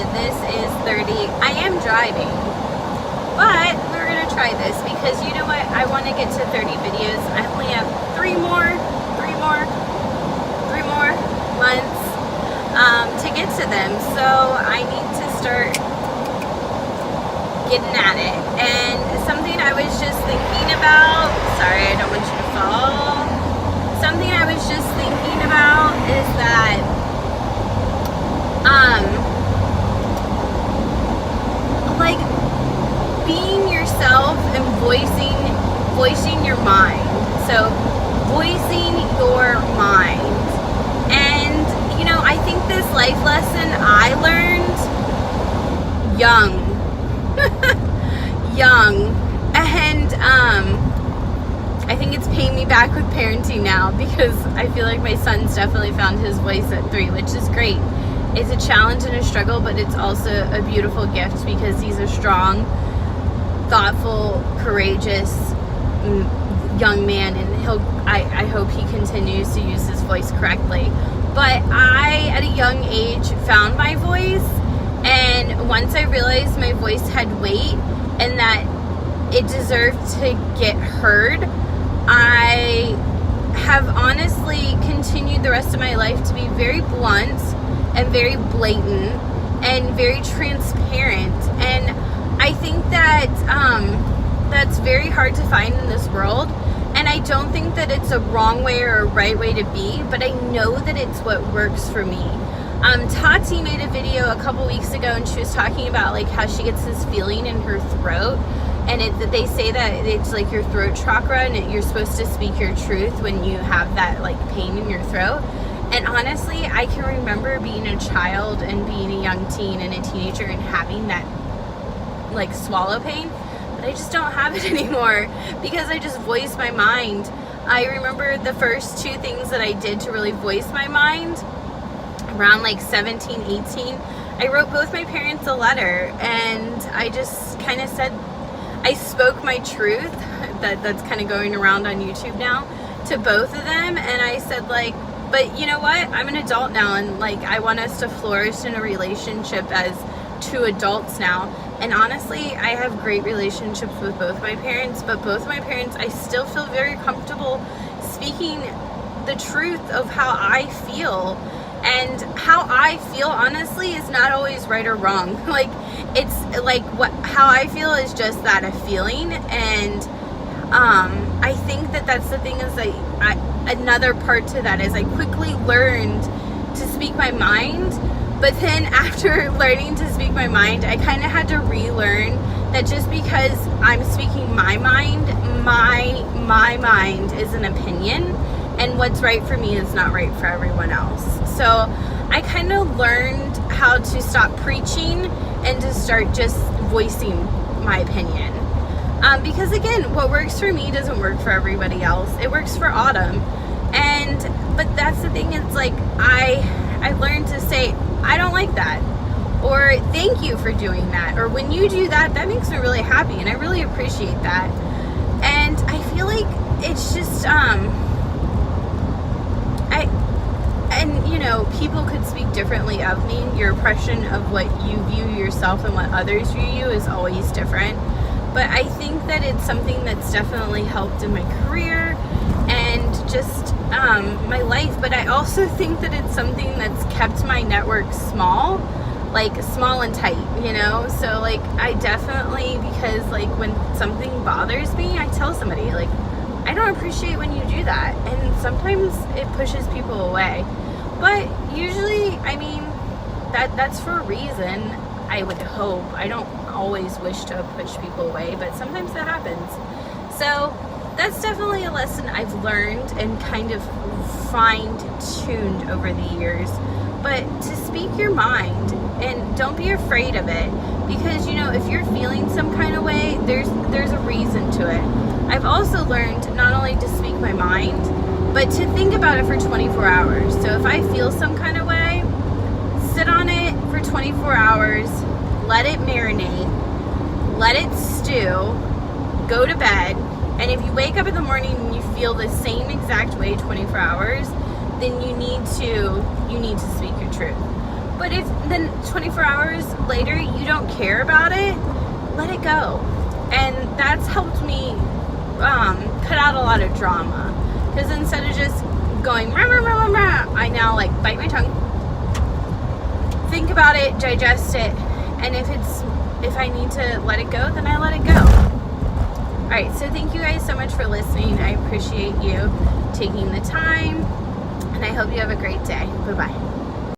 that this is 30. I am driving, but we're going to try this because you know what? I want to get to 30 videos. I only have three more months to get to them. So I need to start getting at it. And something I was just thinking about, sorry, I don't want you to fall. Something I was just thinking about is that like being yourself and voicing your mind. So voicing your mind. And you know, I think this life lesson I learned young. And I think it's paying me back with parenting now because I feel like my son's definitely found his voice at 3, which is great. It's a challenge and a struggle, but it's also a beautiful gift because he's a strong, thoughtful, courageous young man, and I hope he continues to use his voice correctly. But I, at a young age, found my voice, and once I realized my voice had weight and that it deserved to get heard, I have honestly continued the rest of my life to be very blunt and very blatant and very transparent. And I think that that's very hard to find in this world. And I don't think that it's a wrong way or a right way to be, but I know that it's what works for me. Tati made a video a couple weeks ago, and she was talking about like how she gets this feeling in her throat, and they say that it's like your throat chakra, and you're supposed to speak your truth when you have that like pain in your throat. And honestly, I can remember being a child and being a young teen and a teenager and having that like swallow pain, but I just don't have it anymore because I just voiced my mind. I remember the first 2 things that I did to really voice my mind around like 17, 18. I wrote both my parents a letter, and I just kind of said, I spoke my truth, that's kind of going around on YouTube now, to both of them. And I said like, but you know what? I'm an adult now, and like I want us to flourish in a relationship as 2 adults now. And honestly, I have great relationships with both my parents, but both my parents, I still feel very comfortable speaking the truth of how I feel. And how I feel, honestly, is not always right or wrong. Like, it's like how I feel is just that, a feeling. And I think that that's the thing, is another part to that is I quickly learned to speak my mind. But then after learning to speak my mind, I kind of had to relearn that just because I'm speaking my mind, my mind is an opinion, and what's right for me is not right for everyone else. So I kind of learned how to stop preaching and to start just voicing my opinion. Because again, what works for me doesn't work for everybody else. It works for Autumn. But that's the thing, it's like I learned to say, I don't like that, or thank you for doing that, or when you do that, that makes me really happy, and I really appreciate that. And I feel like it's just and you know, people could speak differently of me. Your impression of what you view yourself and what others view you is always different. But I think that it's something that's definitely helped in my career and just my life. But I also think that it's something that's kept my network small and tight, you know? So like I definitely, because like when something bothers me, I tell somebody like, I don't appreciate when you do that. And sometimes it pushes people away. But usually, I mean, that's for a reason, I would hope. I don't always wish to push people away, but sometimes that happens. So that's definitely a lesson I've learned and kind of fine-tuned over the years. But to speak your mind, and don't be afraid of it, because you know, if you're feeling some kind of way, there's a reason to it. I've also learned not only to speak my mind, but to think about it for 24 hours. So if I feel some kind of way, sit on it for 24 hours, let it marinate, let it stew, go to bed, and if you wake up in the morning and you feel the same exact way 24 hours, then you need to speak your truth. But if then 24 hours later you don't care about it, let it go. And that's helped me cut out a lot of drama. Because instead of just going rah, rah, rah, rah, rah, I now like bite my tongue, think about it, digest it, and if I need to let it go, then I let it go. Alright, so thank you guys so much for listening. I appreciate you taking the time, and I hope you have a great day. Bye-bye.